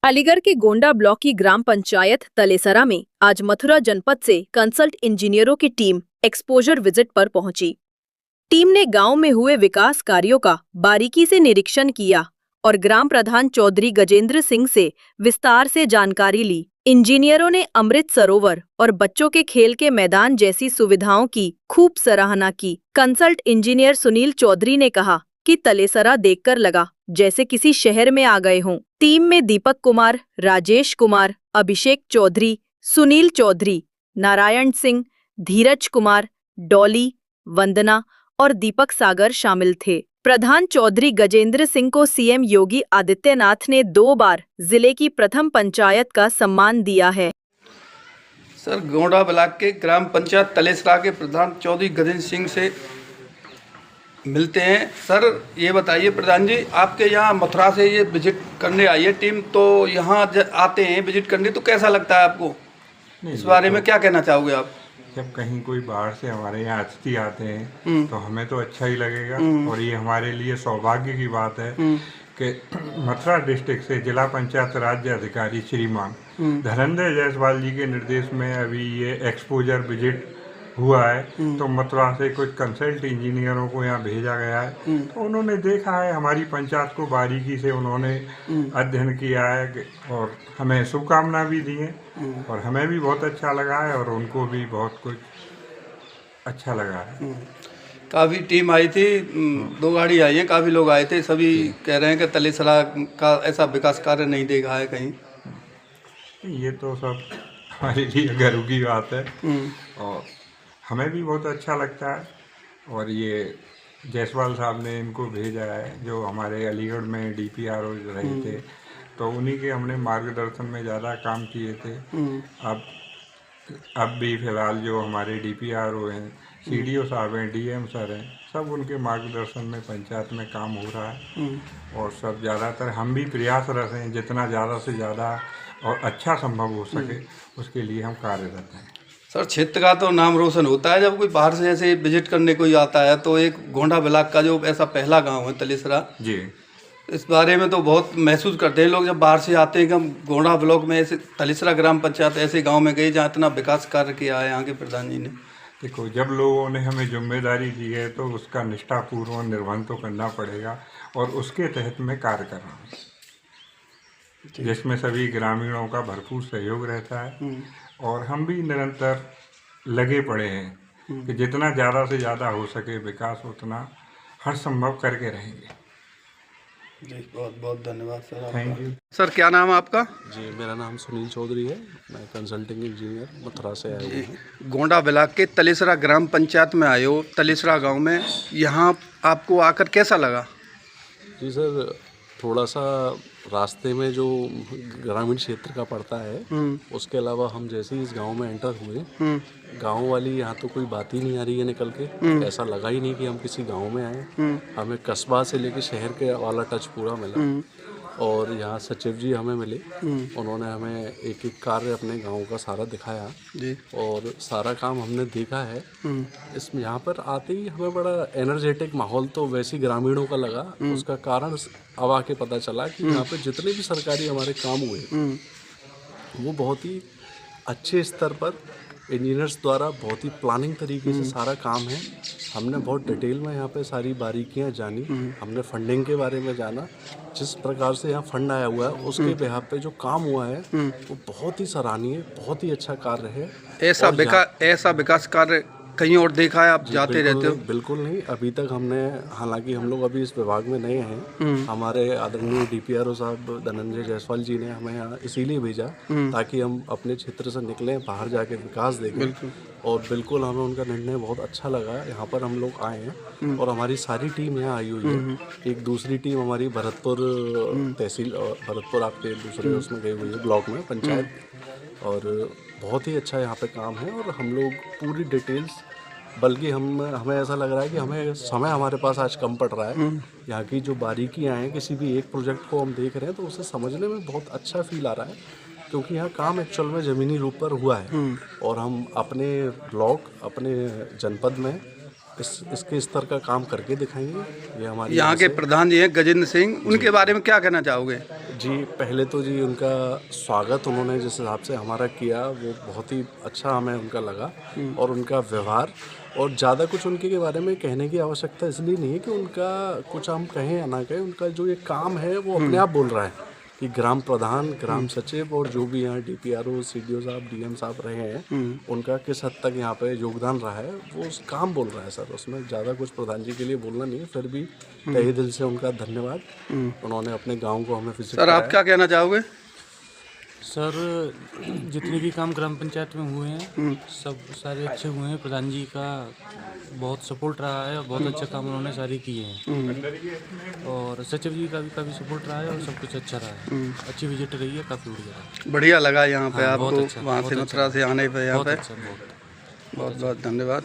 अलीगढ़ के गोंडा ब्लॉक की ग्राम पंचायत तलेसरा में आज मथुरा जनपद से कंसल्ट इंजीनियरों की टीम एक्सपोजर विजिट पर पहुंची। टीम ने गांव में हुए विकास कार्यों का बारीकी से निरीक्षण किया और ग्राम प्रधान चौधरी गजेंद्र सिंह से विस्तार से जानकारी ली। इंजीनियरों ने अमृत सरोवर और बच्चों के खेल के मैदान जैसी सुविधाओं की खूब सराहना की। कंसल्ट इंजीनियर सुनील चौधरी ने कहा कि तलेसरा देखकर लगा जैसे किसी शहर में आ गए हों। टीम में दीपक कुमार, राजेश कुमार, अभिषेक चौधरी, सुनील चौधरी, नारायण सिंह, धीरज कुमार, डॉली, वंदना और दीपक सागर शामिल थे। प्रधान चौधरी गजेंद्र सिंह को सीएम योगी आदित्यनाथ ने 2 बार जिले की प्रथम पंचायत का सम्मान दिया है। सर, गोंडा ब्लॉक के ग्राम पंचायत तलेसरा के प्रधान चौधरी गजेंद्र सिंह से मिलते हैं। सर, ये बताइए प्रधान जी, आपके यहाँ मथुरा से ये विजिट करने आई है टीम, तो यहाँ आते हैं विजिट करने, तो कैसा लगता है आपको? इस बारे में क्या कहना चाहोगे आप? जब कहीं कोई बाहर से हमारे यहाँ अतिथि आते हैं तो हमें तो अच्छा ही लगेगा और ये हमारे लिए सौभाग्य की बात है कि मथुरा डिस्ट्रिक्ट से जिला पंचायत राज्य अधिकारी श्रीमान धनंजय जायसवाल जी के निर्देश में अभी ये एक्सपोजर विजिट हुआ है। तो मथुरा से कुछ कंसल्ट इंजीनियरों को यहाँ भेजा गया है, तो उन्होंने देखा है हमारी पंचायत को, बारीकी से उन्होंने अध्ययन किया है और हमें शुभकामना भी दी है और हमें भी बहुत अच्छा लगा है और उनको भी बहुत कुछ अच्छा लगा है। काफ़ी टीम आई थी, 2 गाड़ी आई है, काफ़ी लोग आए थे, सभी कह रहे हैं कि तलेसरा का ऐसा विकास कार्य नहीं देखा है कहीं। ये तो सब हमारे लिए गर्व की बात है और हमें भी बहुत अच्छा लगता है। और ये जायसवाल साहब ने इनको भेजा है जो हमारे अलीगढ़ में डीपीआरओ रहे थे, तो उन्हीं के हमने मार्गदर्शन में ज़्यादा काम किए थे। अब भी फ़िलहाल जो हमारे डीपीआरओ हैं, सीडीओ साहब हैं, डीएम सर हैं, सब उनके मार्गदर्शन में पंचायत में काम हो रहा है और सब ज़्यादातर हम भी प्रयासरत हैं जितना ज़्यादा से ज़्यादा और अच्छा संभव हो सके उसके लिए हम कार्यरत हैं। सर, क्षेत्र का तो नाम रोशन होता है जब कोई बाहर से ऐसे विजिट करने कोई आता है, तो एक गोंडा ब्लॉक का जो ऐसा पहला गांव है तलेसरा जी, इस बारे में तो बहुत महसूस करते हैं लोग जब बाहर से आते हैं कि हम गोंडा ब्लॉक में ऐसे तलेसरा ग्राम पंचायत ऐसे गांव में गए जहाँ इतना विकास कार्य किया है यहाँ के प्रधान जी ने। देखो, जब लोगों ने हमें जिम्मेदारी दी है तो उसका निष्ठापूर्वक निर्वहन तो करना पड़ेगा और उसके तहत में कार्य कर रहा हूँ, जिसमें सभी ग्रामीणों का भरपूर सहयोग रहता है और हम भी निरंतर लगे पड़े हैं कि जितना ज़्यादा से ज़्यादा हो सके विकास उतना हर संभव करके रहेंगे। जी, बहुत बहुत धन्यवाद सर। Thank you. सर, क्या नाम है आपका? जी, मेरा नाम सुनील चौधरी है, मैं कंसल्टिंग इंजीनियर मथुरा से आया हूँ। गोंडा ब्लॉक के तलेसरा ग्राम पंचायत में आए हो, तलेसरा गांव में, यहाँ आपको आकर कैसा लगा? जी सर, थोड़ा सा रास्ते में जो ग्रामीण क्षेत्र का पड़ता है उसके अलावा हम जैसे ही इस गांव में एंटर हुए, गांव वाली यहाँ तो कोई बात ही नहीं आ रही है निकल के, ऐसा लगा ही नहीं कि हम किसी गांव में आए। हमें कस्बा से लेके शहर के वाला टच पूरा मिला और यहाँ सचिव जी हमें मिले, उन्होंने हमें एक एक कार्य अपने गांव का सारा दिखाया जी, और सारा काम हमने देखा है। इसमें यहाँ पर आते ही हमें बड़ा एनर्जेटिक माहौल तो वैसे ही ग्रामीणों का लगा। उसका कारण अब आके पता चला कि यहाँ पे जितने भी सरकारी हमारे काम हुए वो बहुत ही अच्छे स्तर पर इंजीनियर्स द्वारा बहुत ही प्लानिंग तरीके से सारा काम है। हमने बहुत डिटेल में यहाँ पे सारी बारीकियाँ जानी, हमने फंडिंग के बारे में जाना, जिस प्रकार से यहाँ फंड आया हुआ है उसके बिहाफ पे जो काम हुआ है वो बहुत ही सराहनीय, बहुत ही अच्छा कार्य है। ऐसा विकास कार्य कहीं और देखा है? आप जाते रहते हो? बिल्कुल नहीं, अभी तक हमने, हालांकि हम लोग अभी इस विभाग में नए हैं, हमारे आदरणीय डीपीआरओ साहब धनंजय जायसवाल जी ने हमें यहाँ इसीलिए भेजा ताकि हम अपने क्षेत्र से निकलें, बाहर जाके विकास देखें और बिल्कुल हमें उनका निर्णय बहुत अच्छा लगा। यहाँ पर हम लोग आए हैं और हमारी सारी टीम यहाँ आई हुई है। एक दूसरी टीम हमारी भरतपुर तहसील और भरतपुर आपके दूसरे उसमें गई हुई है ब्लॉक में पंचायत, और बहुत ही अच्छा यहाँ पे काम है और हम लोग पूरी डिटेल्स, बल्कि हमें ऐसा लग रहा है कि हमें समय हमारे पास आज कम पड़ रहा है। यहाँ की जो बारीकियाँ हैं, किसी भी एक प्रोजेक्ट को हम देख रहे हैं तो उसे समझने में बहुत अच्छा फील आ रहा है, क्योंकि यहाँ काम एक्चुअल में ज़मीनी रूप पर हुआ है और हम अपने ब्लॉक, अपने जनपद में इसके स्तर का काम करके दिखाएंगे। ये हमारी यहाँ के प्रधान जी हैं गजेंद्र सिंह, उनके बारे में क्या कहना चाहोगे? जी पहले तो जी उनका स्वागत उन्होंने जिस हिसाब से हमारा किया वो बहुत ही अच्छा हमें उनका लगा, और उनका व्यवहार, और ज़्यादा कुछ उनके के बारे में कहने की आवश्यकता इसलिए नहीं है कि उनका कुछ हम कहें या ना कहें, उनका जो ये काम है वो अपने आप बोल रहा है कि ग्राम प्रधान, ग्राम सचिव और जो भी यहाँ DPRO, CDO साहब, DM साहब रहे हैं, उनका किस हद तक यहाँ पे योगदान रहा है वो उस काम बोल रहा है सर। उसमें ज़्यादा कुछ प्रधान जी के लिए बोलना नहीं है, फिर भी तहे दिल से उनका धन्यवाद। उन्होंने अपने गांव को हमें विजिट सर आप क्या कहना चाहोगे? सर जितने भी काम ग्राम पंचायत में हुए हैं सब सारे अच्छे हुए हैं। प्रधान जी का बहुत सपोर्ट रहा है और बहुत अच्छा काम उन्होंने सारे किए हैं, और सचिव जी का भी काफ़ी सपोर्ट रहा है और सब कुछ अच्छा रहा है। अच्छी विजिट रही है, काफ़ी बढ़िया रहा। बढ़िया लगा यहाँ पे हाँ, आपको, बहुत अच्छा, वहाँ बहुत से अच्छा। मथुरा से आने पे यहाँ बहुत पे। अच्छा, बहुत बहुत बहुत धन्यवाद।